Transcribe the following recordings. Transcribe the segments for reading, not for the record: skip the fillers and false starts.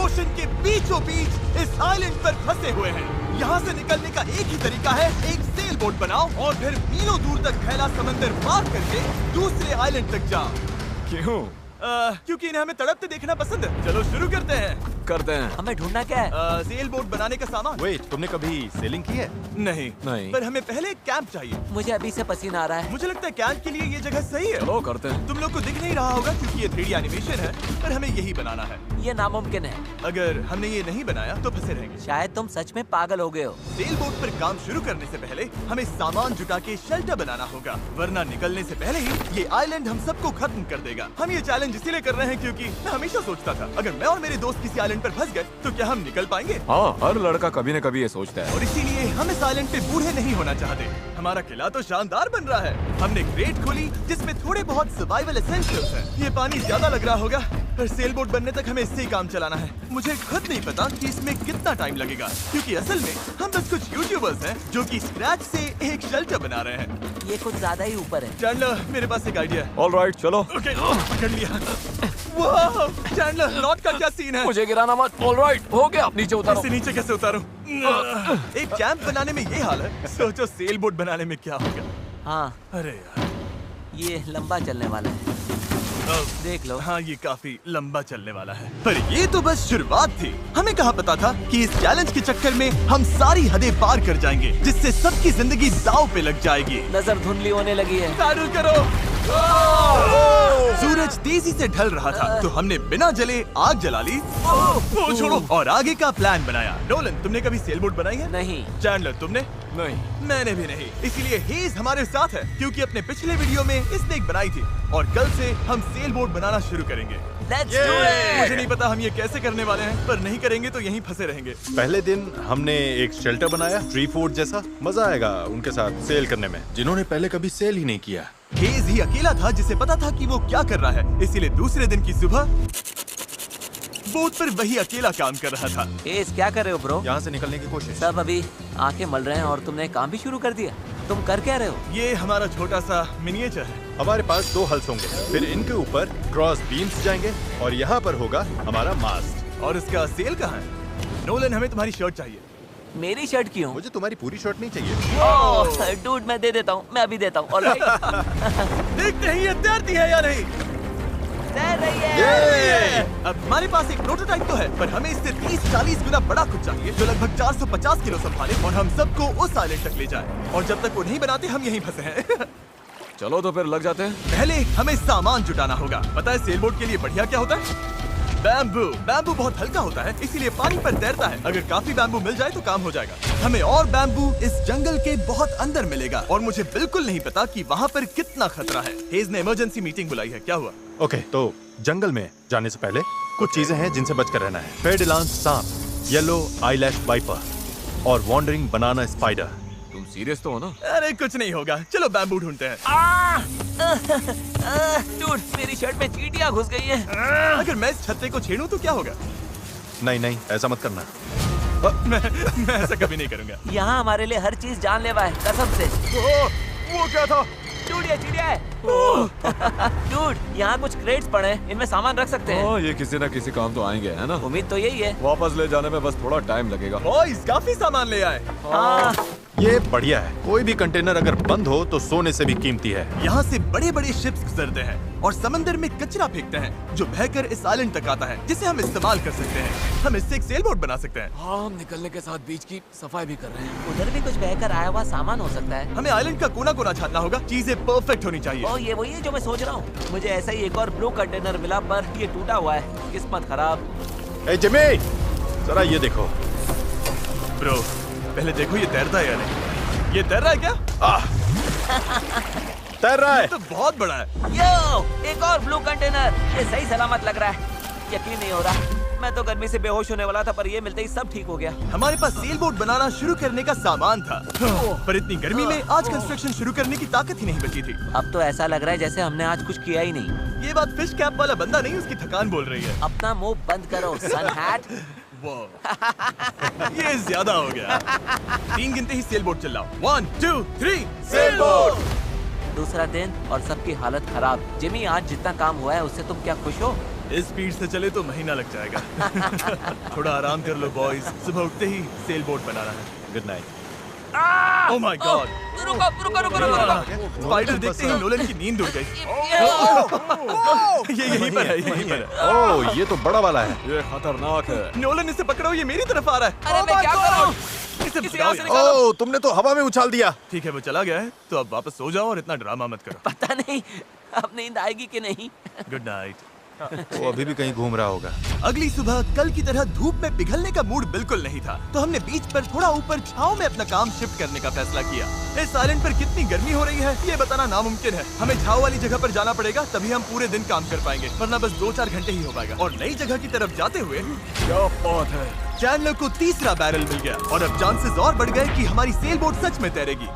Ocean के बीचों बीच इस आइलैंड पर फंसे हुए हैं। यहाँ से निकलने का एक ही तरीका है, एक सेल बोट बनाओ और फिर मीलों दूर तक फैला समंदर पार करके दूसरे आइलैंड तक जाओ। क्यों? क्योंकि इन्हें हमें तड़पते देखना पसंद है। चलो शुरू करते हैं। हमें ढूंढना क्या है? सेल बोट बनाने का सामान। वेट, तुमने कभी सेलिंग की है? नहीं, पर हमें पहले एक कैंप चाहिए। मुझे अभी से पसीना आ रहा है। मुझे लगता है कैंप के लिए ये जगह सही है। चलो करते हैं। तुम लोग को दिख नहीं रहा होगा क्योंकि ये 3D एनिमेशन है, पर हमें यही बनाना है। ये नामुमकिन है। अगर हमने ये नहीं बनाया तो फंसे रहेंगे। शायद तुम सच में पागल हो गए हो। सेल बोट पर काम शुरू करने से पहले हमें सामान जुटा के शेल्टर बनाना होगा, वरना निकलने से पहले ही ये आइलैंड हम सबको खत्म कर देगा। हम ये चैलेंज इसीलिए कर रहे हैं क्योंकि मैं हमेशा सोचता था अगर मैं और मेरे दोस्त किसी आइलैंड पर फंस गए तो क्या हम निकल पाएंगे? हाँ, हर लड़का कभी न कभी ये सोचता है। और इसीलिए हम इस आइलैंड पे बूढ़े नहीं होना चाहते। हमारा किला तो शानदार बन रहा है। हमने क्रेट खोली जिसमें थोड़े बहुत सर्वाइवल एसेंशियल्स हैं। ये पानी ज्यादा लग रहा होगा, पर सेल बोट बनने तक हमें इससे ही काम चलाना है। मुझे खुद नहीं पता कि इसमें कितना टाइम लगेगा, क्योंकि असल में हम बस कुछ यूट्यूबर्स हैं जो कि स्क्रैच से एक शेल्टर बना रहे हैं। ये कुछ ज्यादा ही ऊपर है। चैंडलर, मेरे पास एक आइडिया है। ऑलराइट, चलो। ओके, पकड़ लिया। वाह, चैंडलर, नॉट का क्या सीन है? मुझे गिराना मत। ऑलराइट, हो गया, नीचे उतारो। इससे नीचे कैसे उतारूं? एक कैंप बनाने में ये हाल है, सोचो सेल बोट बनाने में क्या होगा। हाँ, अरे यार, ये लंबा चलने वाला है। देख लो। हाँ, ये काफी लंबा चलने वाला है, पर ये तो बस शुरुआत थी। हमें कहाँ पता था कि इस चैलेंज के चक्कर में हम सारी हदें पार कर जाएंगे, जिससे सबकी जिंदगी दांव पे लग जाएगी। नजर धुंधली होने लगी है। पैडल करो। सूरज तेजी से ढल रहा था, तो हमने बिना जले आग जला ली। वो छोड़ो, और आगे का प्लान बनाया। नोलन, तुमने कभी सेल बोट बनाई है? नहीं। चैंडलर, तुमने? नहीं। मैंने भी नहीं। इसीलिए हेज हमारे साथ है, क्योंकि अपने पिछले वीडियो में इसने एक बनाई थी, और कल से हम सेल बोट बनाना शुरू करेंगे। Let's do it! मुझे नहीं पता हम ये कैसे करने वाले हैं, पर नहीं करेंगे तो यहीं फंसे रहेंगे। पहले दिन हमने एक शेल्टर बनाया, ट्री फूड जैसा। मजा आएगा उनके साथ सेल करने में, जिन्होंने पहले कभी सेल ही नहीं किया। हेज ही अकेला था जिसे पता था कि वो क्या कर रहा है, इसीलिए दूसरे दिन की सुबह बोट पर वही अकेला काम कर रहा था। हेज, क्या कर रहे हो ब्रो? यहाँ से निकलने की कोशिश। सब अभी आंखें मल रहे हैं और तुमने काम भी शुरू कर दिया। तुम कर क्या रहे हो? ये हमारा छोटा सा मिनिएचर है। हमारे पास 2 हल्स होंगे, फिर इनके ऊपर क्रॉस बीम्स जाएंगे और यहाँ पर होगा हमारा मास्ट। और इसका सेल कहाँ है? नोलन, हमें तुम्हारी शर्ट चाहिए। मेरी शर्ट क्यों? मुझे तुम्हारी पूरी शर्ट नहीं चाहिए। डूड, मैं दे देता हूँ, मैं अभी देता हूँ। ऑलराइट। देखते हैं ये तैरती है या नहीं। तैर रही है। अब हमारे पास एक प्रोटोटाइप तो है, पर हमें इससे 30-40 गुना बड़ा कुछ चाहिए, जो लगभग 450 किलो संभाले और हम सबको उस आइलैंड तक ले जाए। और जब तक वो नहीं बनाते, हम यहीं फंसे हैं। चलो तो फिर लग जाते हैं। पहले हमें सामान जुटाना होगा। पता है सेल बोट के लिए बढ़िया क्या होता है? बैम्बू। बैम्बू बहुत हल्का होता है, इसीलिए पानी पर तैरता है। अगर काफी बैम्बू मिल जाए तो काम हो जाएगा। हमें और बैम्बू इस जंगल के बहुत अंदर मिलेगा, और मुझे बिल्कुल नहीं पता कि वहाँ पर कितना खतरा है। हेज ने इमरजेंसी मीटिंग बुलाई है, क्या हुआ? ओके, तो जंगल में जाने से पहले कुछ चीजें हैं जिनसे बचकर रहना है। फेडिलांस सांप, येलो आईलैश वाइपर और वॉन्डरिंग बनाना स्पाइडर। तुम सीरियस तो हो ना? अरे कुछ नहीं होगा, चलो बैम्बू ढूंढते हैं। डूड, मेरी शर्ट में चींटियां घुस गई हैं। अगर मैं इस छत्ते को छेड़ूं तो क्या होगा? नहीं नहीं, ऐसा मत करना। मैं ऐसा कभी नहीं करूंगा। यहाँ हमारे लिए हर चीज जानलेवा है, कसम से। वो क्या था? डूड, ये चिड़िया है। डूड, यहाँ कुछ क्रेट्स पड़े हैं, इनमें सामान रख सकते हैं। हाँ, ये किसी न किसी काम तो आएंगे, है ना? उम्मीद तो यही है। वापस ले जाने में बस थोड़ा टाइम लगेगा। बॉयज, काफी सामान ले आए। हाँ। ये बढ़िया है। कोई भी कंटेनर अगर बंद हो तो सोने से भी कीमती है। यहाँ से बड़े बड़े शिप्स गुजरते हैं और समंदर में कचरा फेंकते हैं, जो बहकर इस आइलैंड तक आता है, जिसे हम इस्तेमाल कर सकते हैं। हम इससे एक सेल बोट बना सकते हैं। हाँ, हम निकलने के साथ बीच की सफाई भी कर रहे हैं। उधर भी कुछ बहकर आया हुआ सामान हो सकता है। हमें आइलैंड का कोना कोना छानना होगा, चीजें परफेक्ट होनी चाहिए। ओ, ये वही है जो मैं सोच रहा हूँ। मुझे ऐसा ही एक और ब्लू कंटेनर मिला, पर ये टूटा हुआ है। किस्मत खराब। ए जिमी, जरा ये देखो। ब्रो, पहले देखो ये तैरता है या नहीं। ये तैर रहा है क्या? तैर रहा है। तो बहुत बड़ा है। यो, एक और ब्लू कंटेनर। ये सही सलामत लग रहा है। यकीन नहीं हो रहा। मैं तो गर्मी से बेहोश होने वाला था, पर ये मिलते ही सब ठीक हो गया। हमारे पास सेल बोट बनाना शुरू करने का सामान था, पर इतनी गर्मी में आज कंस्ट्रक्शन शुरू करने की ताकत ही नहीं बची थी। अब तो ऐसा लग रहा है जैसे हमने आज कुछ किया ही नहीं। ये बात फिश कैप वाला बंदा नहीं, उसकी थकान बोल रही है। अपना मुंह बंद करो, सन हैट। ये ज्यादा हो गया। 3 गिनते ही सेल बोट चलाओ। 1 2 3 सेल बोट। दूसरा दिन और सबकी हालत खराब। जिमी, आज जितना काम हुआ है उससे तुम क्या खुश हो? इस स्पीड से चले तो महीना लग जाएगा। थोड़ा आराम कर लो बॉयज, सुबह उठते ही सेल बोट बनाना है। Good night. Oh my God, रुको रुको रुको रुको। स्पाइडर देखते ही नोलन की नींद उड़ गई। ये यहीं पर है, यहीं पर है। ओह, ये तो बड़ा वाला है। ये खतरनाक है। नोलन इसे पकड़ो, ये मेरी तरफ आ रहा है। अरे मैं क्या कर रहा हूँ? इसे किसी भगाओ और से यार। निकालो। ओह, तुमने तो हवा में उछाल दिया। ठीक है, वो चला गया है, तो अब वापस सो जाओ और इतना ड्रामा मत करो। पता नहीं अब नींद आएगी कि नहीं। Good night. वो अभी भी कहीं घूम रहा होगा। अगली सुबह कल की तरह धूप में पिघलने का मूड बिल्कुल नहीं था, तो हमने बीच पर थोड़ा ऊपर छांव में अपना काम शिफ्ट करने का फैसला किया। इस आइलैंड पर कितनी गर्मी हो रही है ये बताना नामुमकिन है। हमें छांव वाली जगह पर जाना पड़ेगा, तभी हम पूरे दिन काम कर पाएंगे, वरना बस 2-4 घंटे ही हो पाएगा। और नई जगह की तरफ जाते हुए क्या बात है। चैंडलर को तीसरा बैरल मिल गया और अब चांसेस और बढ़ गए कि हमारी सेल बोट सच में तैरेगी।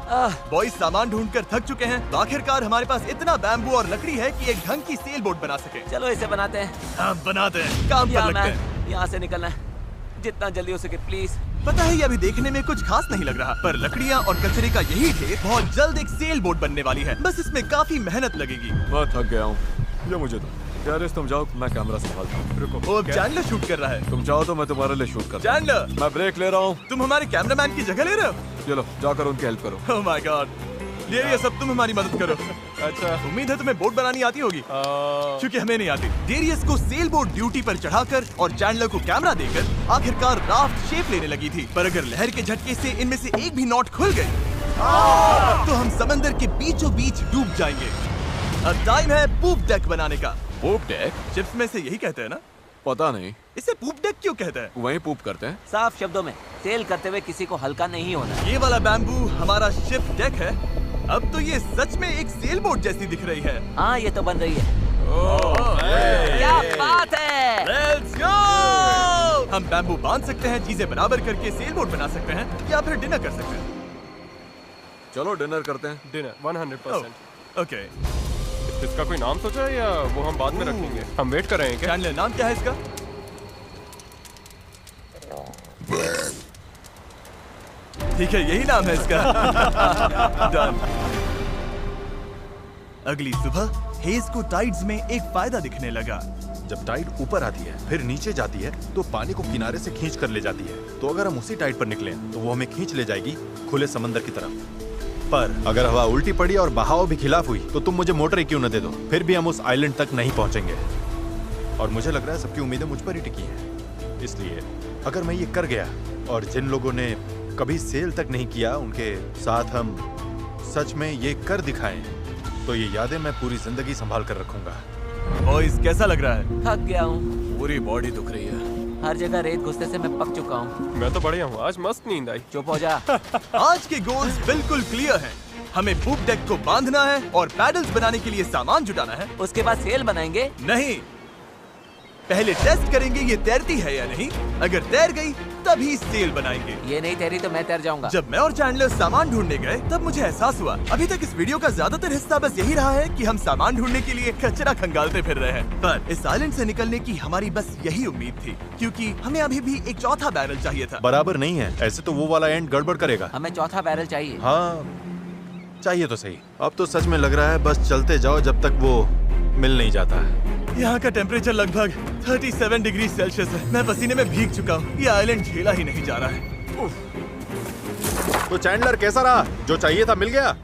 बॉयज सामान ढूंढकर थक चुके हैं, तो आखिरकार हमारे पास इतना बैम्बू और लकड़ी है कि एक ढंग की सेल बोट बना सके। चलो इसे बनाते हैं। हाँ, बनाते हैं, काम पर लगते हैं। यहाँ से निकलना है जितना जल्दी हो सके प्लीज। पता है ये अभी देखने में कुछ खास नहीं लग रहा, पर लकड़ियाँ और कचरे का यही ढेर बहुत जल्द एक सेल बोट बनने वाली है। बस इसमें काफी मेहनत लगेगी। मैं थक गया हूँ, ये मुझे दो। गैरेज तुम जाओ, मैं कैमरा संभालता हूँ। रुको, वो अब चैंडलर शूट कर रहा है। तुम जाओ तो मैं तुम्हारे लिए शूट करता हूँ। चैंडलर, मैं ब्रेक ले रहा हूँ। तुम हमारे कैमरामैन की जगह ले रहे हो? चलो जाकर उनकी हेल्प करो। ओह माय गॉड, ये सब तुम हमारी मदद करो। अच्छा। उम्मीद है तुम्हें बोट बनानी आती होगी, क्योंकि हमें नहीं आती। डेरियस को सेल बोट ड्यूटी पर चढ़ाकर और चैंडलर को कैमरा देकर आखिरकार राफ्ट शेप लेने लगी थी, पर अगर लहर के झटके से इनमें से एक भी नॉट खुल गई तो हम समंदर के बीचों बीच डूब जाएंगे। अब टाइम है पूप डेक बनाने का। पूप डेक? शिप्स में से यही कहते हैं ना? पता नहीं, इसे पूप डेक क्यों कहते हैं? वहीं पूप करते हैं। साफ शब्दों में सेल करते हुए किसी को हल्का नहीं होना। ये वाला बैम्बू हमारा शिप डेक है। अब तो ये सच में एक सेल बोट जैसी दिख रही है। हाँ ये तो बन रही है। क्या बात है। Let's go! हम बैम्बू बांध सकते हैं, चीजें बराबर करके सेल बोट बना सकते हैं, या फिर डिनर कर सकते हैं। चलो डिनर करते हैं। डिनर 100%। ओके, इसका कोई नाम सोचा है या वो हम बाद में रखेंगे? हम वेट कर रहे हैं क्या? चैंडलर नाम क्या है इसका? ठीक है, यही नाम है इसका। Done. अगली सुबह हेज को टाइड्स में एक फायदा दिखने लगा। जब टाइड ऊपर आती है फिर नीचे जाती है तो पानी को किनारे से खींच कर ले जाती है। तो अगर हम उसी टाइड पर निकलें तो वो हमें खींच ले जाएगी खुले समंदर की तरफ। पर अगर हवा उल्टी पड़ी और बहाव भी खिलाफ हुई तो तुम मुझे मोटर ही क्यों न दे दो, फिर भी हम उस आइलैंड तक नहीं पहुंचेंगे। और मुझे लग रहा है सबकी उम्मीदें मुझ पर ही टिकी हैं। इसलिए अगर मैं ये कर गया और जिन लोगों ने कभी सेल तक नहीं किया उनके साथ हम सच में ये कर दिखाएं, तो ये यादें मैं पूरी जिंदगी संभाल कर रखूंगा। बॉयज कैसा लग रहा है? थक गया हूँ, पूरी बॉडी दुख रही है। हर जगह रेत घुसने से मैं पक चुका हूँ। मैं तो बढ़िया हूँ, आज मस्त नींद आई। चुप हो जा। आज के गोल्स बिल्कुल क्लियर हैं। हमें पूप डेक को बांधना है और पैडल्स बनाने के लिए सामान जुटाना है। उसके बाद सेल बनाएंगे। नहीं, पहले टेस्ट करेंगे ये तैरती है या नहीं। अगर तैर गई तभी सेल बनाएंगे। ये नहीं तैरी तो मैं तैर जाऊंगा। जब मैं और चैंडलर सामान ढूंढने गए तब मुझे एहसास हुआ अभी तक इस वीडियो का ज्यादातर हिस्सा बस यही रहा है कि हम सामान ढूंढने के लिए कचरा खंगालते फिर रहे हैं। पर इस आइलैंड से निकलने की हमारी बस यही उम्मीद थी, क्योंकि हमें अभी भी एक चौथा बैरल चाहिए था। बराबर नहीं है, ऐसे तो वो वाला एंड गड़बड़ करेगा। हमें चौथा बैरल चाहिए। हाँ चाहिए तो सही। अब तो सच में लग रहा है बस चलते जाओ जब तक वो मिल नहीं जाता है। यहाँ का टेम्परेचर लगभग 37 डिग्री सेल्सियस है। मैं पसीने में भीग चुका हूँ। ये आइलैंड झेला ही नहीं जा रहा है। तो चैंडलर कैसा रहा? जो चाहिए था मिल गया?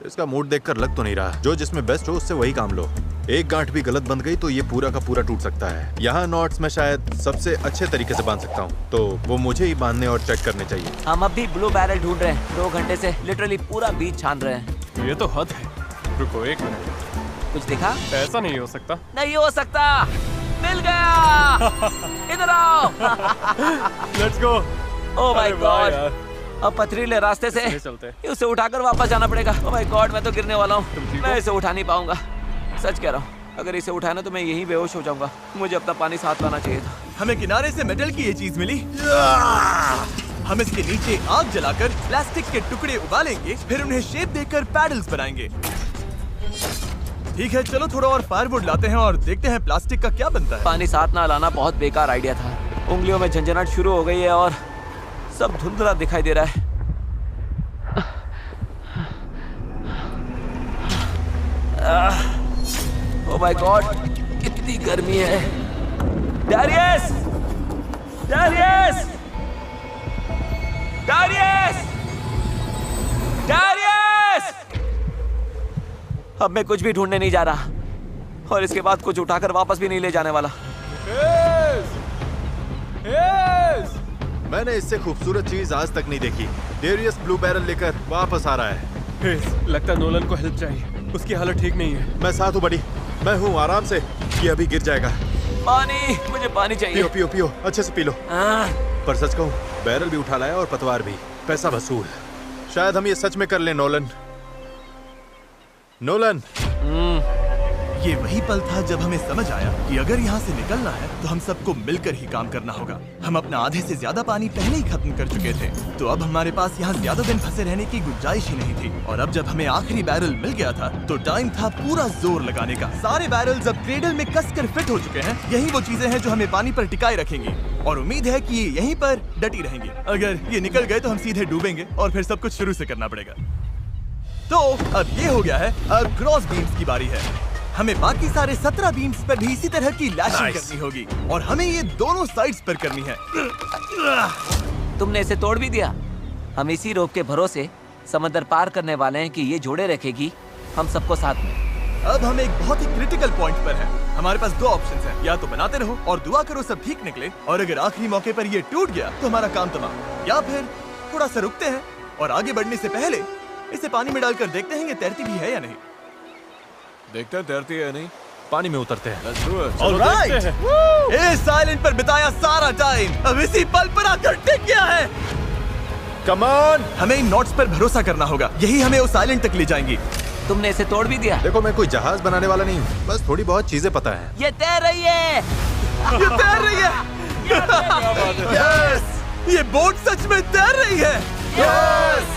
इसका मूड देखकर लग तो नहीं रहा। जो जिसमें बेस्ट हो उससे वही काम लो। एक गांठ भी गलत बंध गई तो ये पूरा का पूरा टूट सकता है। यहाँ नॉट्स में शायद सबसे अच्छे तरीके से बांध सकता हूँ, तो वो मुझे ही बांधने और चेक करने चाहिए। हम अब भी ब्लू बैरल ढूंढ रहे हैं। 2 घंटे से लिटरली पूरा बीच छान रहे हैं। ये तो हद है। रुको 1 मिनट, कुछ दिखा? ऐसा नहीं हो सकता। नहीं हो सकता। मिल गया। इधर आओ। Let's go. ओह माय अरे वाह गॉड। यार। अब पथरीले रास्ते से चलते। उसे उठाकर वापस जाना पड़ेगा। ओह माय गॉड, मैं तो गिरने वाला हूँ। तुम ठीक मैं हो? इसे उठा नहीं पाऊंगा। सच कह रहा हूँ, अगर इसे उठाना तो मैं यहीं बेहोश हो जाऊंगा। मुझे अपना पानी साथ लाना चाहिए था। हमें किनारे से मेटल की ये चीज मिली। हम इसके नीचे आग जलाकर प्लास्टिक के टुकड़े उबालेंगे, फिर उन्हें शेप देकर पैडल्स बनाएंगे। ठीक है, चलो थोड़ा और फायरवुड लाते हैं और देखते हैं प्लास्टिक का क्या बनता है। पानी साथ ना लाना बहुत बेकार आइडिया था। उंगलियों में झंझनाहट शुरू हो गई है और सब धुंधला दिखाई दे रहा है। ओह माय गॉड, कितनी गर्मी है। डैरियस! डैरियस! डैरियस! डैरियस! अब मैं कुछ भी ढूंढने नहीं जा रहा और इसके बाद कुछ उठाकर वापस भी नहीं ले जाने वाला। मैंने इससे खूबसूरत चीज आज तक नहीं देखी। डेरियस ब्लू बैरल लेकर वापस आ रहा है। लगता है नोलन को हेल्प चाहिए, उसकी हालत ठीक नहीं है। मैं साथ हूँ बड़ी, मैं हूँ आराम से। ये अभी गिर जाएगा। पानी, मुझे पानी चाहिए। पियो पियो पियो, अच्छे से पी लो। पर सच कहूँ, बैरल भी उठा लाया और पतवार भी। पैसा वसूल। शायद हम ये सच में कर लें नोलन। नोलन। ये वही पल था जब हमें समझ आया कि अगर यहाँ से निकलना है तो हम सबको मिलकर ही काम करना होगा। हम अपना आधे से ज्यादा पानी पहले ही खत्म कर चुके थे, तो अब हमारे पास यहाँ ज्यादा दिन फंसे रहने की गुंजाइश ही नहीं थी। और अब जब हमें आखिरी बैरल मिल गया था तो टाइम था पूरा जोर लगाने का। सारे बैरल्स अब क्रेडल में कसकर फिट हो चुके हैं। यही वो चीजें हैं जो हमें पानी पर टिकाए रखेंगी और उम्मीद है कि ये यहीं पर डटी रहेंगी। अगर ये निकल गए तो हम सीधे डूबेंगे और फिर सब कुछ शुरू से करना पड़ेगा। तो अब ये हो गया है, अब क्रॉस बीम्स की बारी है। हमें बाकी सारे 17 बीम्स पर भी इसी तरह की लैशिंग करनी होगी और हमें ये दोनों साइड्स पर करनी है। तुमने इसे तोड़ भी दिया। हम इसी रोप के भरोसे समंदर पार करने वाले हैं कि ये जोड़े रखेगी हम सबको साथ में। अब हम एक बहुत ही क्रिटिकल पॉइंट पर हैं। हमारे पास दो ऑप्शंस हैं, या तो बनाते रहो और दुआ करो सब ठीक निकले, और अगर आखिरी मौके पर ये टूट गया तो हमारा काम तमाम। या फिर थोड़ा सा रुकते हैं और आगे बढ़ने से पहले इसे पानी में डालकर देखते हैं ये तैरती भी है या नहीं। देखते हैं तैरती है या नहीं। पानी में उतरते हैं। Let's do it. ऑलराइट, इस आइलैंड पर बिताया सारा टाइम अब इसी पल पर आकर टिक गया है। Come on. हमें इन नोट्स पर भरोसा करना होगा, यही हमें उस आइलैंड तक ले जाएंगी। तुमने इसे तोड़ भी दिया। देखो, मैं कोई जहाज बनाने वाला नहीं हूँ, बस थोड़ी बहुत चीजें पता है। ये तैर रही है। ये तैर रही है। यस, ये बोट सच में तैर रही है। यस,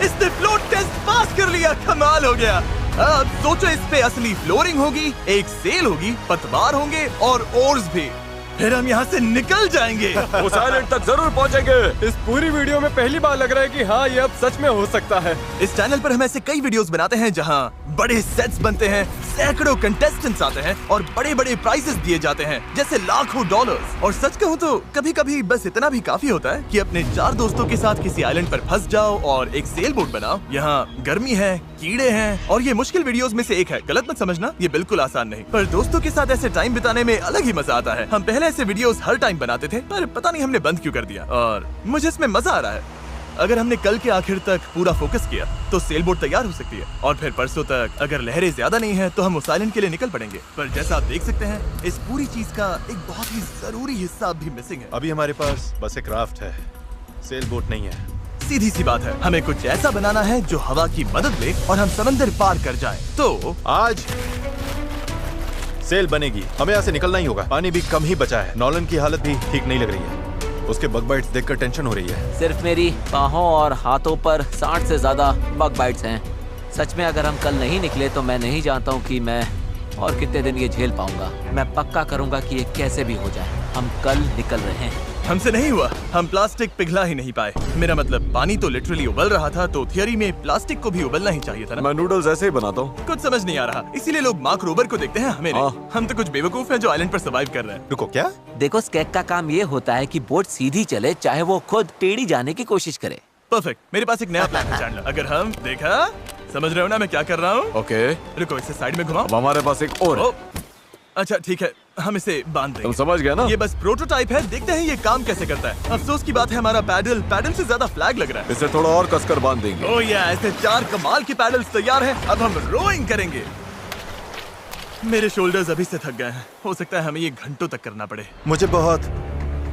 इसने फ्लोट टेस्ट पास कर लिया। कमाल हो गया। अब सोचो, इस पे असली फ्लोरिंग होगी, एक सेल होगी, पतवार होंगे और ओर्स भी। फिर हम यहाँ से निकल जाएंगे। उस आइलैंड तक जरूर पहुंचेंगे। इस पूरी वीडियो में पहली बार लग रहा है कि हाँ, ये अब सच में हो सकता है। इस चैनल पर हम ऐसे कई वीडियोस बनाते हैं जहाँ बड़े सेट्स बनते हैं, सैकड़ों कंटेस्टेंट्स आते हैं और बड़े बड़े प्राइजेस दिए जाते हैं, जैसे लाखों डॉलर्स। और सच कहूँ तो कभी कभी बस इतना भी काफी होता है कि अपने 4 दोस्तों के साथ किसी आइलैंड पर फंस जाओ और एक सेल बोट बनाओ। यहाँ गर्मी है, कीड़े हैं और ये मुश्किल वीडियोस में से एक है। गलत मत समझना, ये बिल्कुल आसान नहीं, पर दोस्तों के साथ ऐसे टाइम बिताने में अलग ही मजा आता है। हम पहले ऐसे वीडियोस हर टाइम बनाते थे, पर पता नहीं हमने बंद क्यों कर दिया, और मुझे इसमें मजा आ रहा है। अगर हमने कल के आखिर तक पूरा फोकस किया तो सेल बोट तैयार हो सकती है, और फिर परसों तक अगर लहरें ज्यादा नहीं है तो हम उस आइलैंड के लिए निकल पड़ेंगे। पर जैसा आप देख सकते हैं, इस पूरी चीज का एक बहुत ही जरूरी हिस्सा भी मिसिंग है। अभी हमारे पास बस एक राफ्ट है, सेल बोट नहीं है। सीधी सी बात है, हमें कुछ ऐसा बनाना है जो हवा की मदद ले और हम समंदर पार कर जाएं। तो आज सेल बनेगी, हमें यहाँ से निकलना ही होगा। पानी भी कम ही बचा है। नॉलन की हालत भी ठीक नहीं लग रही है, उसके बग बाइट्स देखकर टेंशन हो रही है। सिर्फ मेरी बाहों और हाथों पर 60 से ज्यादा बग बाइट्स हैं। सच में अगर हम कल नहीं निकले तो मैं नहीं जानता हूँ कि मैं और कितने दिन ये झेल पाऊंगा। मैं पक्का करूंगा कि ये कैसे भी हो जाए। हम कल निकल रहे हैं। हमसे नहीं हुआ, हम प्लास्टिक पिघला ही नहीं पाए। मेरा मतलब पानी तो लिटरली उबल रहा था, तो थियरी में प्लास्टिक को भी उबलना ही चाहिए था ना। मैं नूडल्स ऐसे ही बनाता हूँ। कुछ समझ नहीं आ रहा, इसीलिए लोग मार्क रोबर को देखते हैं, हमें नहीं। हम तो कुछ बेवकूफ हैं जो आइलैंड पर सर्वाइव कर रहे हैं। रुको, क्या? देखो, स्केक का काम ये होता है कि बोट सीधी चले, चाहे वो खुद टेढ़ी जाने की कोशिश करे। परफेक्ट, मेरे पास एक नया प्लान है चैंडलर। अगर हम देखा, समझ रहे हो ना मैं क्या कर रहा हूँ? ओके, रुको, इसे साइड में घुमाओ। अब हमारे पास एक और है। अच्छा ठीक है, हम इसे बांध देंगे। तुम समझ गया ना? ये बस प्रोटोटाइप है, देखते हैं ये काम कैसे करता है। अफसोस की बात है, हमारा पैडल से ज्यादा फ्लैग लग रहा है। इसे थोड़ा और कसकर बांध देंगे। ओह या, ऐसे 4 कमाल के पैडल्स तैयार हैं। अब हम रोइंग करेंगे। मेरे शोल्डर्स अभी से थक गए हैं, हो सकता है हमें ये घंटों तक करना पड़े। मुझे बहुत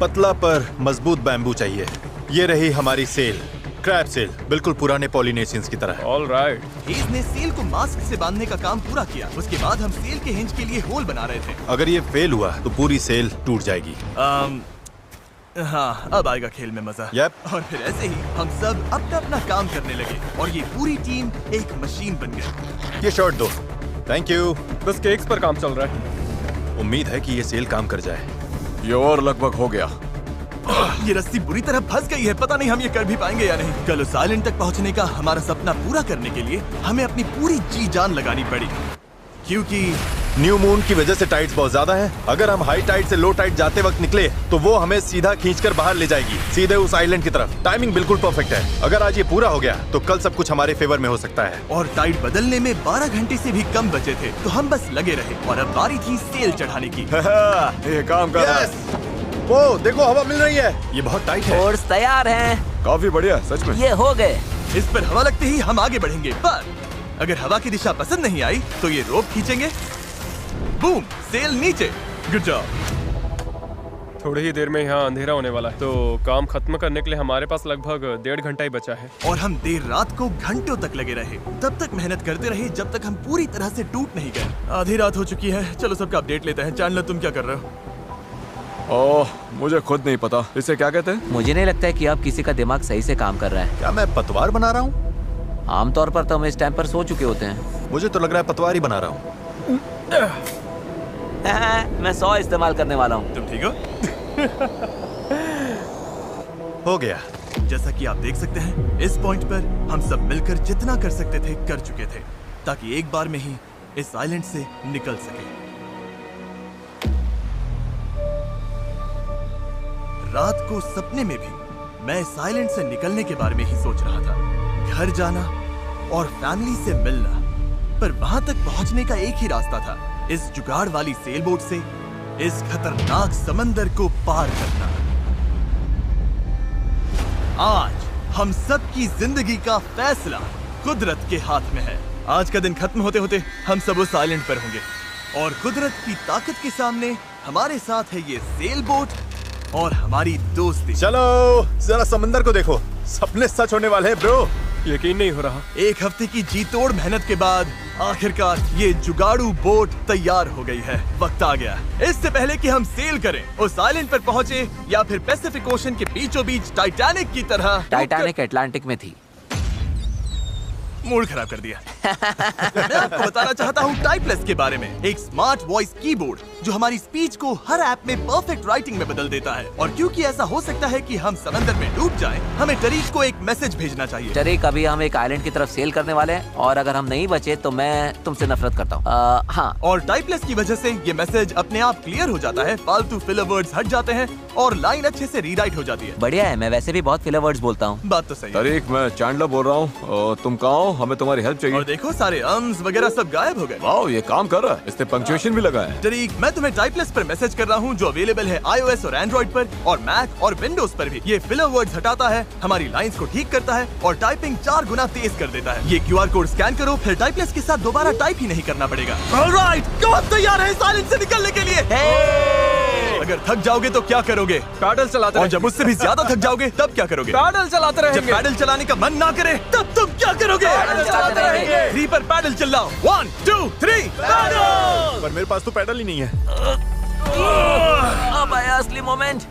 पतला पर मजबूत बैम्बू चाहिए। ये रही हमारी सेल, क्रैब सेल, बिल्कुल पुराने पॉलिनेशियंस की तरह। All right. हेज ने सेल को मास्क से बांधने का काम पूरा किया। उसके बाद हम सेल के हिंज के लिए होल बना रहे थे। अगर ये फेल हुआ तो पूरी सेल टूट जाएगी। हाँ, अब आएगा खेल में मजा। Yep. और फिर ऐसे ही हम सब अपना अपना काम करने लगे और ये पूरी टीम एक मशीन बन गई। ये शॉट दो। Thank you. बस केक्स पर काम चल रहा है। उम्मीद है कि ये सेल काम कर जाए। ये और लगभग हो गया। ये रस्सी बुरी तरह फंस गई है, पता नहीं हम ये कर भी पाएंगे या नहीं। कल उस आइलैंड तक पहुंचने का हमारा सपना पूरा करने के लिए हमें अपनी पूरी जी जान लगानी पड़ी, क्योंकि न्यू मून की वजह से टाइड्स बहुत ज्यादा हैं। अगर हम हाई टाइड से लो टाइड जाते वक्त निकले तो वो हमें सीधा खींचकर बाहर ले जाएगी, सीधे उस आइलैंड की तरफ। टाइमिंग बिल्कुल परफेक्ट है। अगर आज ये पूरा हो गया तो कल सब कुछ हमारे फेवर में हो सकता है। और टाइड बदलने में 12 घंटे से भी कम बचे थे, तो हम बस लगे रहे और अब बारी थी सेल चढ़ाने की। ये काम कर रहा है। Yes! वो देखो हवा मिल रही है। ये बहुत टाइट है। फोर्स तैयार हैं। काफी बढ़िया, सच में। ये हो गए। इस पर हवा लगते ही हम आगे बढ़ेंगे, पर अगर हवा की दिशा पसंद नहीं आई तो ये रोप खींचेंगे। बूम, सेल नीचे। Good job. थोड़ी ही देर में यहाँ अंधेरा होने वाला है, तो काम खत्म करने के लिए हमारे पास लगभग 1.5 घंटा ही बचा है। और हम देर रात को घंटों तक लगे रहे, तब तक मेहनत करते रहे जब तक हम पूरी तरह से टूट नहीं गए। आधी रात हो चुकी है, चलो सबका अपडेट लेते हैं। चैंडलर, तुम क्या कर रहे हो? ओह, मुझे खुद नहीं पता इसे क्या कहते हैं। मुझे नहीं लगता है कि अब किसी का दिमाग सही से काम कर रहा है। क्या मैं पतवार बना रहा हूँ? आमतौर पर तो हम इस टाइम पर सो चुके होते हैं। मुझे तो लग रहा है पतवार ही बना रहा हूँ। मैं 100 इस्तेमाल करने वाला हूँ। तुम ठीक हो? हो गया। जैसा कि आप देख सकते हैं, इस पॉइंट पर हम सब मिलकर जितना कर सकते थे कर चुके थे, ताकि एक बार में ही इस आइलैंड से निकल सके। रात को सपने में भी मैं इस आइलैंड से निकलने के बारे में ही सोच रहा था। घर जाना और फैमिली से मिलना, पर वहां तक पहुंचने का एक ही रास्ता था, इस जुगाड़ वाली सेल बोट से इस खतरनाक समंदर को पार करना। आज हम सब की जिंदगी का फैसला कुदरत के हाथ में है। आज का दिन खत्म होते होते हम सब उस आइलैंड पर होंगे, और कुदरत की ताकत के सामने हमारे साथ है ये सेल बोट और हमारी दोस्ती। चलो जरा समंदर को देखो, सपने सच होने वाले हैं ब्रो। यकीन नहीं हो रहा। एक हफ्ते की जी तोड़ मेहनत के बाद आखिरकार ये जुगाड़ू बोट तैयार हो गई है। वक्त आ गया, इससे पहले कि हम सेल करें, उस आइलैंड पर पहुंचे या फिर पैसिफिक ओशन के बीचों बीच टाइटैनिक की तरह। टाइटैनिक अटलांटिक में थी। मूड खराब कर दिया। मैं आपको बताना चाहता हूँ टाइपलेस के बारे में, एक स्मार्ट वॉइस कीबोर्ड जो हमारी स्पीच को हर ऐप में परफेक्ट राइटिंग में बदल देता है। और क्योंकि ऐसा हो सकता है कि हम समंदर में डूब जाएं, हमें टरीक को एक मैसेज भेजना चाहिए। टरीक, अभी हम एक आइलैंड की तरफ सेल करने वाले हैं, और अगर हम नहीं बचे तो मैं तुमसे नफरत करता हूँ। हाँ। और टाइपलेस की वजह से ये मैसेज अपने आप क्लियर हो जाता है, फालतू फिलर वर्ड्स हट जाते हैं और लाइन अच्छे से रीराइट हो जाती है। बढ़िया है, मैं वैसे भी बहुत फिलर वर्ड्स बोलता हूँ। बात तो सही है। तरीक, मैं चैंडलर बोल रहा हूँ। तुम कहाँ हो? हमें तुम्हारी हेल्प चाहिए। और देखो सारे अम्स वगैरह सब गायब हो गए। वाओ, ये काम कर रहा है। इसने पंक्चुएशन भी लगा है। टरीक, मैं तुम्हें टाइपलेस पर मैसेज कर रहा हूँ जो अवेलेबल है iOS और एंड्रॉइड पर, और मैक और विंडोज पर भी। ये फिलर वर्ड्स हटाता है, हमारी लाइंस को ठीक करता है और टाइपिंग 4 गुना तेज कर देता है। ये QR कोड स्कैन करो, फिर टाइपलेस के साथ दोबारा टाइप ही नहीं करना पड़ेगा। ऑलराइट, कौन तैयार है इस आइलैंड से निकलने के लिए? अगर थक जाओगे तो क्या करोगे? पैडल चलाते और जब उससे भी ज्यादा थक जाओगे तब क्या करोगे? पैडल चलाते जब रहेंगे। पैडल चलाने का मन ना करे तब तुम क्या करोगे? पैडल चलाते रहेंगे। 3 पर पैडल चिल्लाओ। 1 2 3 पैडल। पर मेरे पास तो पैडल ही नहीं है। अब आया असली मोमेंट।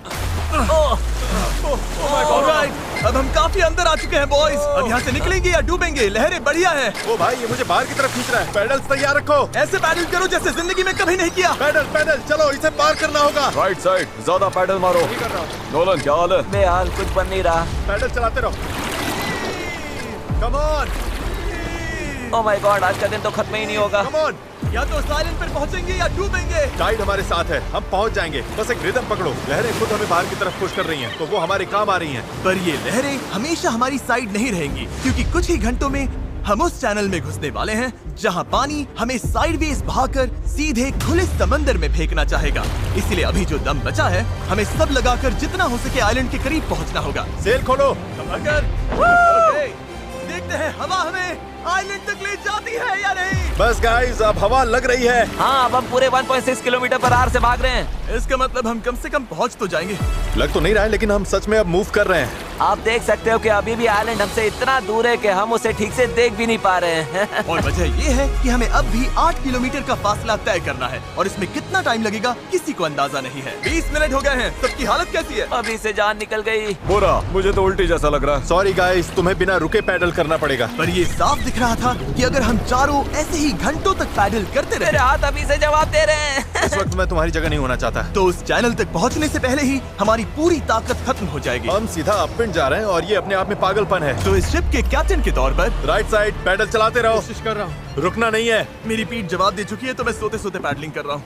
ऑलराइट, अब हम काफी अंदर आ चुके हैं बॉयज। अब यहाँ से निकलेंगे या डूबेंगे? लहरें बढ़िया है। ओ भाई, ये मुझे बाहर की तरफ खींच रहा है। पैडल्स तैयार रखो। ऐसे पैडल करो जैसे जिंदगी में कभी नहीं किया। पैडल पैडल, चलो इसे पार करना होगा। राइट साइड, ज्यादा पैडल मारो। नोलन, क्या हाल है? बेहाल, कुछ बन नहीं रहा। पैडल चलाते रहो। Come on, oh my God, आज का दिन तो खत्म ही नहीं होगा। Come on. या तो साइलेंट पर पहुंचेंगे या डूबेंगे। टाइड हमारे साथ है, हम पहुंच जाएंगे। बस एक रिदम पकड़ो। लहरें खुद हमें बाहर की तरफ पुश कर रही हैं, तो वो हमारे काम आ रही हैं। पर ये लहरें हमेशा हमारी साइड नहीं रहेंगी, क्योंकि कुछ ही घंटों में हम उस चैनल में घुसने वाले हैं जहां पानी हमें साइडवेज बहाकर सीधे खुले समंदर में फेंकना चाहेगा। इसीलिए अभी जो दम बचा है, हमें सब लगाकर जितना हो सके आइलैंड के करीब पहुंचना होगा। सेल खोलो। ओके, देखते हैं हवा हमें आइलैंड तक ले जाती है या नहीं। बस गाइस, अब हवा लग रही है। हाँ, अब हम पूरे 1.6 किलोमीटर पर आवर से भाग रहे हैं। इसका मतलब हम कम से कम पहुंच तो जाएंगे। लग तो नहीं रहा है, लेकिन हम सच में अब मूव कर रहे हैं। आप देख सकते हो कि अभी भी आइलैंड हमसे इतना दूर है कि हम उसे ठीक से देख भी नहीं पा रहे हैं। और वजह ये है कि हमें अब भी 8 किलोमीटर का फासला तय करना है, और इसमें कितना टाइम लगेगा किसी को अंदाजा नहीं है। 20 मिनट हो गए हैं। सबकी हालत कैसी है? अभी से जान निकल गई। बुरा, मुझे तो उल्टी जैसा लग रहा है। सॉरी गाइस, तुम्हें बिना रुके पैडल करना पड़ेगा। पर ये साफ दिख रहा था कि अगर हम चारों ऐसे ही घंटों तक पैडल करते मेरे रहे हाथ अभी से जवाब दे रहे हैं। इस वक्त मैं तुम्हारी जगह नहीं होना चाहता। तो उस चैनल तक पहुंचने से पहले ही हमारी पूरी ताकत खत्म हो जाएगी। हम सीधा अपविंड जा रहे हैं और ये अपने आप में पागलपन है। तो इस शिप के कैप्टन के तौर पर राइट साइड पैडल चलाते रहो, कोशिश कर रहा हूँ। रुकना नहीं है। मेरी पीठ जवाब दे चुकी है, तो मैं सोते सोते पैडलिंग कर रहा हूँ।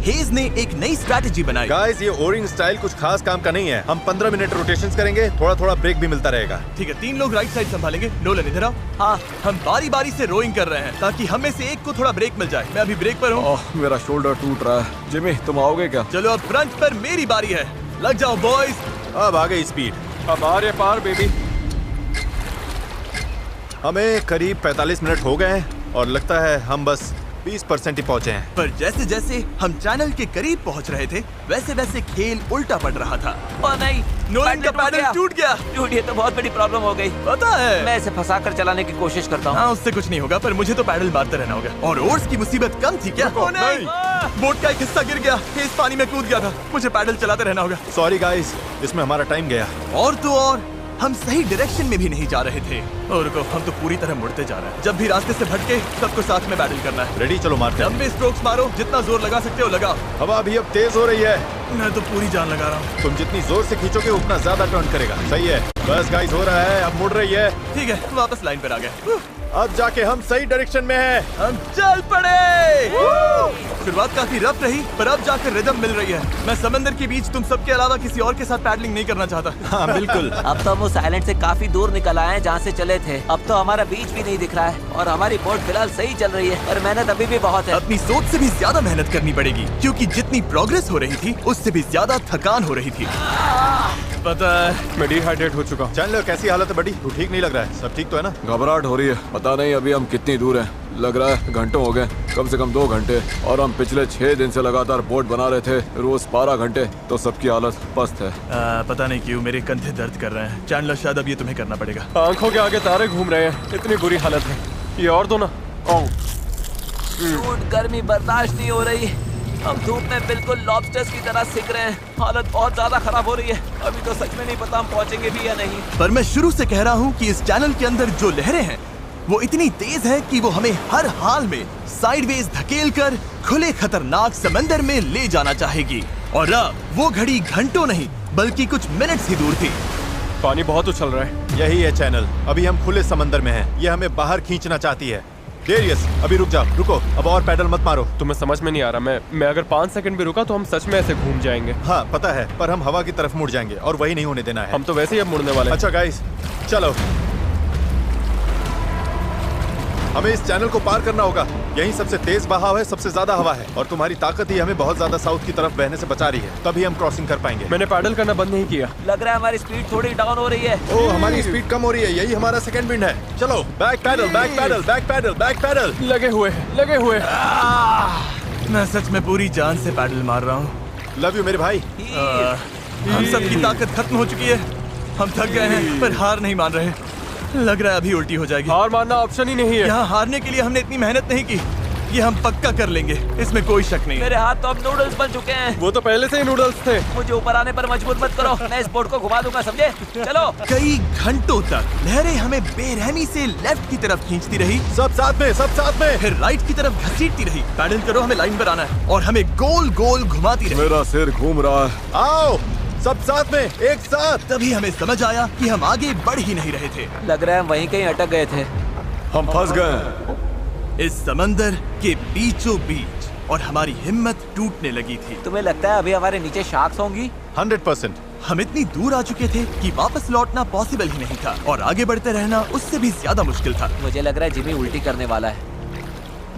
हेज ने एक नई स्ट्रैटेजी बनाई। गाइस, ये ओरिंग स्टाइल कुछ खास काम का नहीं है। हम 15 मिनट रोटेशंस करेंगे, थोड़ा थोड़ा ब्रेक भी मिलता रहेगा। ठीक है, 3 लोग राइट साइड संभालेंगे। नोलन इधर आओ। हाँ, हम बारी बारी से रोइंग कर रहे हैं ताकि हम में से एक को थोड़ा ब्रेक मिल जाए। मैं अभी ब्रेक पर हूँ। ओह, मेरा शोल्डर टूट रहा है। जिमी, तुम आओगे क्या? चलो अब फ्रंट पर मेरी बारी है। लग जाओ बॉयज। अब आ गई स्पीड। अब आ रहे पार बेबी। हमें करीब 45 मिनट हो गए हैं और लगता है हम बस 20% ही पहुंचे हैं। पर जैसे जैसे हम चैनल के करीब पहुंच रहे थे, वैसे वैसे खेल उल्टा पड़ रहा था। ओ नहीं, नोलन का पैडल टूट गया। टूट, ये तो बहुत बड़ी प्रॉब्लम हो गई। पता है, मैं इसे फंसा कर चलाने की कोशिश करता हूँ। हाँ, उससे कुछ नहीं होगा, पर मुझे तो पैडल मारते रहना होगा। और ओर्स की मुसीबत कम थी क्या? ओ नहीं, बोट का एक हिस्सा गिर गया। इस पानी में कूद गया था। मुझे पैडल चलाते रहना होगा। सॉरी गाइस, इसमें हमारा टाइम गया। और तो और हम सही डायरेक्शन में भी नहीं जा रहे थे। और रुको, हम तो पूरी तरह मुड़ते जा रहे हैं। जब भी रास्ते से भटके, सबको साथ में पैडल करना है। रेडी, चलो मारते हैं। लंबे स्ट्रोक्स मारो, जितना जोर लगा सकते हो लगाओ। हवा भी अब तेज हो रही है। मैं तो पूरी जान लगा रहा हूँ। तुम जितनी जोर से खींचोगे उतना ज्यादा टर्न करेगा। सही है, बस गाइस हो रहा है, अब मुड़ रही है। ठीक है, वापस लाइन पर आ गए। अब जाके हम सही डायरेक्शन में हैं। हम चल पड़े। शुरुआत काफी रफ रही, पर अब जाकर रिदम मिल रही है। मैं समंदर के बीच तुम सबके अलावा किसी और के साथ पैडलिंग नहीं करना चाहता। हाँ बिल्कुल। अब तो हम उस आइलैंड से काफी दूर निकल आए हैं जहाँ से चले थे। अब तो हमारा बीच भी नहीं दिख रहा है और हमारी बोट फिलहाल सही चल रही है, पर मेहनत अभी भी बहुत है। अपनी सोच से भी ज्यादा मेहनत करनी पड़ेगी, क्योंकि जितनी प्रोग्रेस हो रही थी उससे भी ज्यादा थकान हो रही थी। पता है, मैं डिहाइड्रेट हो चुका हूँ। चैनलर, कैसी हालत है बड़ी? तू ठीक नहीं लग रहा है। सब ठीक तो है ना? घबराहट हो रही है। पता नहीं अभी हम कितनी दूर हैं। लग रहा है घंटों हो गए, कम से कम 2 घंटे। और हम पिछले 6 दिन से लगातार बोट बना रहे थे, रोज 12 घंटे। तो सबकी हालत पस्त है। पता नहीं क्यों मेरे कंधे दर्द कर रहे हैं। चैंडलर, शायद अब ये तुम्हें करना पड़ेगा। आंखों के आगे तारे घूम रहे हैं, इतनी बुरी हालत है। ये और दो ना। शूट, गर्मी बर्दाश्त नहीं हो रही। हम धूप में बिल्कुल लॉबस्टर्स की तरह सिक रहे हैं। हालत बहुत ज्यादा खराब हो रही है। अभी तो सच में नहीं पता हम पहुंचेंगे भी या नहीं। पर मैं शुरू से कह रहा हूँ कि इस चैनल के अंदर जो लहरें हैं वो इतनी तेज है कि वो हमें हर हाल में साइडवेज धकेल कर खुले खतरनाक समंदर में ले जाना चाहेगी। और अब वो घड़ी घंटों नहीं बल्कि कुछ मिनट्स ही दूर थी। पानी बहुत उछल रहा है। यही है चैनल। अभी हम खुले समंदर में हैं। ये हमें बाहर खींचना चाहती है। डेरियस, अभी रुक जाओ। रुको, अब और पैडल मत मारो। तुम्हें समझ में नहीं आ रहा। मैं अगर 5 सेकंड भी रुका तो हम सच में ऐसे घूम जाएंगे। हाँ पता है, पर हम हवा की तरफ मुड़ जाएंगे और वही नहीं होने देना है। हम तो वैसे ही अब मुड़ने वाले हैं। अच्छा गाइस, चलो। हमें इस चैनल को पार करना होगा। यही सबसे तेज बहाव है, सबसे ज्यादा हवा है और तुम्हारी ताकत ही हमें बहुत ज्यादा साउथ की तरफ बहने से बचा रही है। तभी हम क्रॉसिंग कर पाएंगे। मैंने पैडल करना बंद नहीं किया। लग रहा है हमारी स्पीड थोड़ी डाउन हो रही है। ओह, हमारी स्पीड कम हो रही है। यही हमारा सेकंड विंड है। चलो, back paddle, back paddle, back paddle, back paddle. लगे हुए हैं, लगे हुए हैं। मैं सच में पूरी जान से पैडल मार रहा हूँ। लव यू मेरे भाई। हम सबकी ताकत खत्म हो चुकी है। हम थक गए हैं, पर हार नहीं मान रहे। लग रहा है अभी उल्टी हो जाएगी। हार मानना ऑप्शन ही नहीं है। यहाँ हारने के लिए हमने इतनी मेहनत नहीं की। ये हम पक्का कर लेंगे, इसमें कोई शक नहीं। मेरे हाथ तो अब नूडल्स बन चुके हैं। वो तो पहले से ही नूडल्स थे। मुझे ऊपर आने पर मजबूर मत करो, मैं इस बोट को घुमा दूंगा, समझे? चलो। कई घंटों तक लहरें हमें बेरहमी से लेफ्ट की तरफ खींचती रही, सब साथ में, सब साथ में। फिर राइट की तरफ घसीटती रही। पैडल करो, हमें लाइन पर आना है और हमें गोल गोल घुमाती रही। मेरा सिर घूम रहा है। आओ सब साथ में, एक साथ। तभी हमें समझ आया कि हम आगे बढ़ ही नहीं रहे थे। लग रहा है हम वहीं कहीं अटक गए थे। हम फंस गए हैं। इस समंदर के बीचों बीच और हमारी हिम्मत टूटने लगी थी। तुम्हें लगता है अभी हमारे नीचे शार्क्स होंगी? 100%। हम इतनी दूर आ चुके थे कि वापस लौटना पॉसिबल ही नहीं था और आगे बढ़ते रहना उससे भी ज्यादा मुश्किल था। मुझे लग रहा है जिमी उल्टी करने वाला है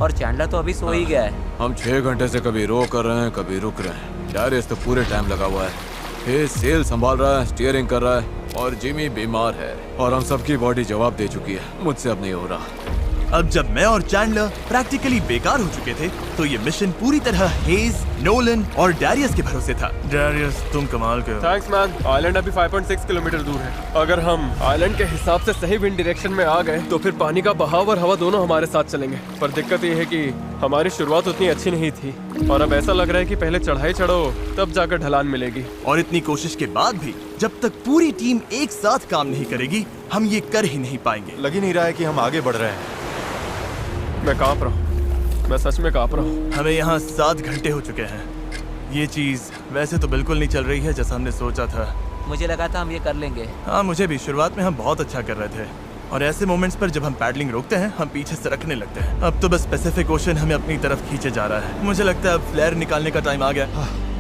और चैंडलर तो अभी सो ही गया है। हम 6 घंटे से कभी रो कर रहे हैं, कभी रुक रहे हैं। डैरियस तो पूरे टाइम लगा हुआ है। हे सेल संभाल रहा है, स्टीयरिंग कर रहा है और जिमी बीमार है और हम सबकी बॉडी जवाब दे चुकी है। मुझसे अब नहीं हो रहा। अब जब मैं और चैंडलर प्रैक्टिकली बेकार हो चुके थे तो ये मिशन पूरी तरह हेज, नोलन और डैरियस के भरोसे था। डैरियस, तुम कमाल के हो। Thanks man. आइलैंड अभी 5.6 किलोमीटर दूर है। अगर हम आइलैंड के हिसाब से सही विंड डायरेक्शन में आ गए तो फिर पानी का बहाव और हवा दोनों हमारे साथ चलेंगे। पर दिक्कत ये है कि हमारी शुरुआत उतनी अच्छी नहीं थी और अब ऐसा लग रहा है कि पहले चढ़ाई चढ़ो तब जाकर ढलान मिलेगी। और इतनी कोशिश के बाद भी जब तक पूरी टीम एक साथ काम नहीं करेगी हम ये कर ही नहीं पाएंगे। लग ही नहीं रहा है कि हम आगे बढ़ रहे हैं। मैं कांप रहा हूँ, मैं सच में कांप रहा हूँ। हमें यहाँ 7 घंटे हो चुके हैं। ये चीज वैसे तो बिल्कुल नहीं चल रही है जैसा हमने सोचा था। मुझे लगा था हम ये कर लेंगे। हाँ, मुझे भी। शुरुआत में हम बहुत अच्छा कर रहे थे और ऐसे मोमेंट्स पर जब हम पैडलिंग रोकते हैं हम पीछे सरकने लगते हैं। अब तो बस पैसिफिक ओशन हमें अपनी तरफ खींचे जा रहा है। मुझे लगता है अब फ्लेयर निकालने का टाइम आ गया।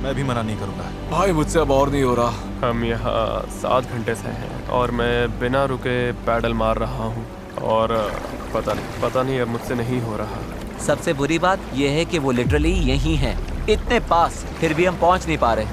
मैं भी मना नहीं करूंगा। भाई मुझसे अब और नहीं हो रहा। हम यहाँ 7 घंटे से हैं और मैं बिना रुके पैडल मार रहा हूँ और पता नहीं अब मुझसे नहीं हो रहा। सबसे बुरी बात यह है कि वो लिटरली यहीं हैं, इतने पास, फिर भी हम पहुंच नहीं पा रहे।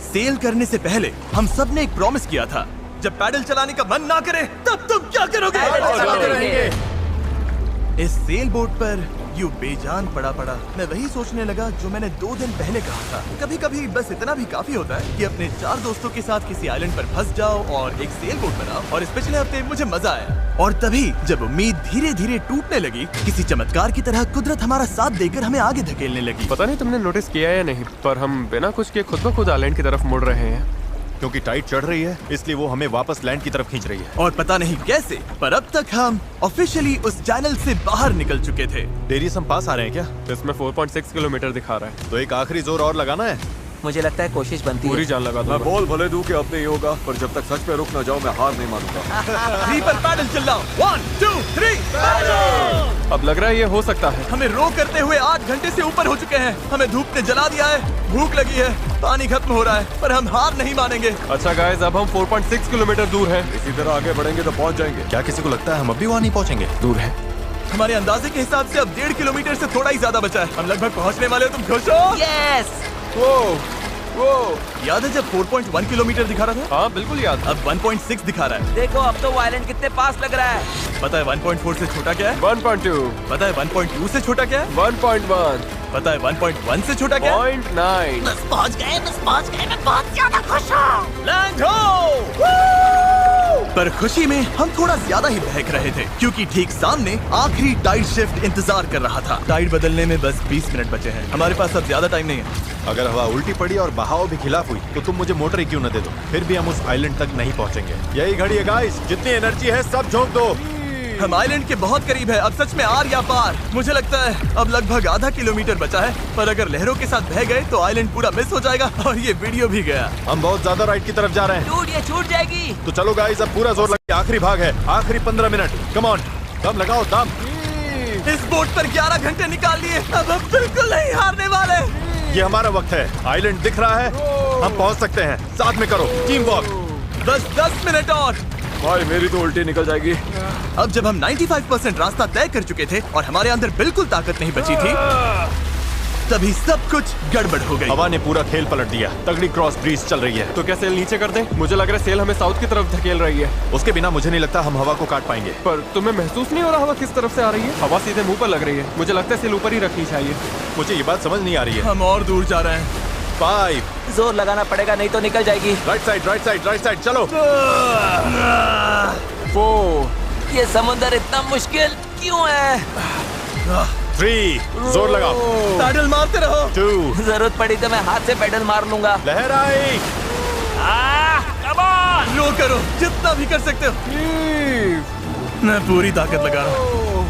सेल करने से पहले हम सब ने एक प्रॉमिस किया था, जब पैडल चलाने का मन ना करे तब तुम क्या करोगे? चलाते रहेंगे। इस सेल बोट पर यूं बेजान पड़ा मैं वही सोचने लगा जो मैंने 2 दिन पहले कहा था। कभी कभी बस इतना भी काफी होता है कि अपने 4 दोस्तों के साथ किसी आइलैंड पर फंस जाओ और एक सेल बोट बनाओ। और इस पिछले हफ्ते मुझे मजा आया। और तभी जब उम्मीद धीरे धीरे टूटने लगी, किसी चमत्कार की तरह कुदरत हमारा साथ देकर हमें आगे धकेलने लगी। पता नहीं तुमने नोटिस किया या नहीं, पर हम बिना कुछ किए खुद ब खुद आइलैंड की तरफ मुड़ रहे हैं। क्योंकि टाइड चढ़ रही है इसलिए वो हमें वापस लैंड की तरफ खींच रही है। और पता नहीं कैसे, पर अब तक हम ऑफिशियली उस चैनल से बाहर निकल चुके थे। डेरियस हम पास आ रहे हैं क्या? इसमें 4.6 किलोमीटर दिखा रहा है। तो एक आखिरी जोर और लगाना है। मुझे लगता है कोशिश बनती पूरी है। जान लगा मैं दूंगा। बोल भले दूं कि अब नहीं होगा, पर जब तक सच में रुक ना जाओ मैं हार नहीं मानूंगा। 3 पर पैडल चलाओ। 1 2 3। अब लग रहा है ये हो सकता है। हमें रो करते हुए 8 घंटे से ऊपर हो चुके हैं। हमें धूप ने जला दिया है, भूख लगी है, पानी खत्म हो रहा है, पर हम हार नहीं मानेंगे। अच्छा गाइस, अब हम 4.6 किलोमीटर दूर हैं। इसी तरह आगे बढ़ेंगे तो पहुंच जाएंगे। क्या किसी को लगता है हम अभी वहाँ नहीं पहुँचेंगे? दूर है। हमारे अंदाजे के हिसाब से अब 1.5 किलोमीटर से थोड़ा ही ज्यादा बचा है। हम लगभग पहुंचने वाले हो। तुम खुश हो? यस। वो याद है जब 4.1 किलोमीटर दिखा रहा था? हाँ बिल्कुल याद। अब 1.6 दिखा रहा है। देखो अब तो वो आइलैंड कितने पास लग रहा है। पता है 1.4 से छोटा क्या है? 1.2, पता है 1.2 से छोटा क्या है? 1.1, पता है 1.1 से छोटा क्या है? 0.9। बस पहुंच गए, मैं बहुत ज्यादा खुश हूँ। लैंड हो! पर खुशी में हम थोड़ा ज्यादा ही बहक रहे थे क्योंकि ठीक सामने आखिरी टाइड शिफ्ट इंतजार कर रहा था। टाइड बदलने में बस 20 मिनट बचे हैं। हमारे पास अब ज्यादा टाइम नहीं है। अगर हवा उल्टी पड़ी और बहाव भी खिलाफ हुई तो तुम मुझे मोटर ही क्यों न दे दो, फिर भी हम उस आइलैंड तक नहीं पहुंचेंगे। यही घड़ी है गाइस, जितनी एनर्जी है सब झोंक दो। हम आइलैंड के बहुत करीब है। अब सच में आर या पार। मुझे लगता है अब लगभग आधा किलोमीटर बचा है, पर अगर लहरों के साथ बह गए तो आइलैंड पूरा मिस हो जाएगा और ये वीडियो भी गया। हम बहुत ज्यादा राइट की तरफ जा रहे हैं। डूड, ये छूट जाएगी। तो चलो गाइस, अब पूरा जोर लगे। आखिरी भाग है, आखिरी 15 मिनट। कम ऑन, दम लगाओ दम। इस बोट पर 11 घंटे निकाल लिए। अब हम बिल्कुल नहीं हारने वाले। ये हमारा वक्त है। आइलैंड दिख रहा है, हम पहुंच सकते हैं। साथ में करो, टीम वर्क। बस 10 मिनट और। भाई मेरी तो उल्टी निकल जाएगी। अब जब हम 95% रास्ता तय कर चुके थे और हमारे अंदर बिल्कुल ताकत नहीं बची थी, तभी सब कुछ गड़बड़ हो गई। हवा ने पूरा खेल पलट दिया। तगड़ी क्रॉस ब्रीज चल रही है। तो क्या सेल नीचे कर दें? मुझे लग रहा है सेल हमें साउथ की तरफ धकेल रही है। उसके बिना मुझे नहीं लगता हम हवा को काट पाएंगे। पर तुम्हें महसूस नहीं हो रहा हवा किस तरफ से आ रही है? हवा सीधे मुंह पर लग रही है। मुझे लगता है सेल ऊपर ही रखनी चाहिए। मुझे ये बात समझ नहीं आ रही है। हम और दूर जा रहे हैं। 5 जोर लगाना पड़ेगा नहीं तो निकल जाएगी। Right side, right side, right side, चलो। 4, ये समुंदर इतना मुश्किल क्यों है? 3, जोर लगाओ। पैडल मारते रहो। 2, जरूरत पड़ी तो मैं हाथ से पेडल मार लूंगा। लहर आई। Come on. लो करो, जितना भी कर सकते हो। मैं पूरी ताकत लगा रहा हूँ।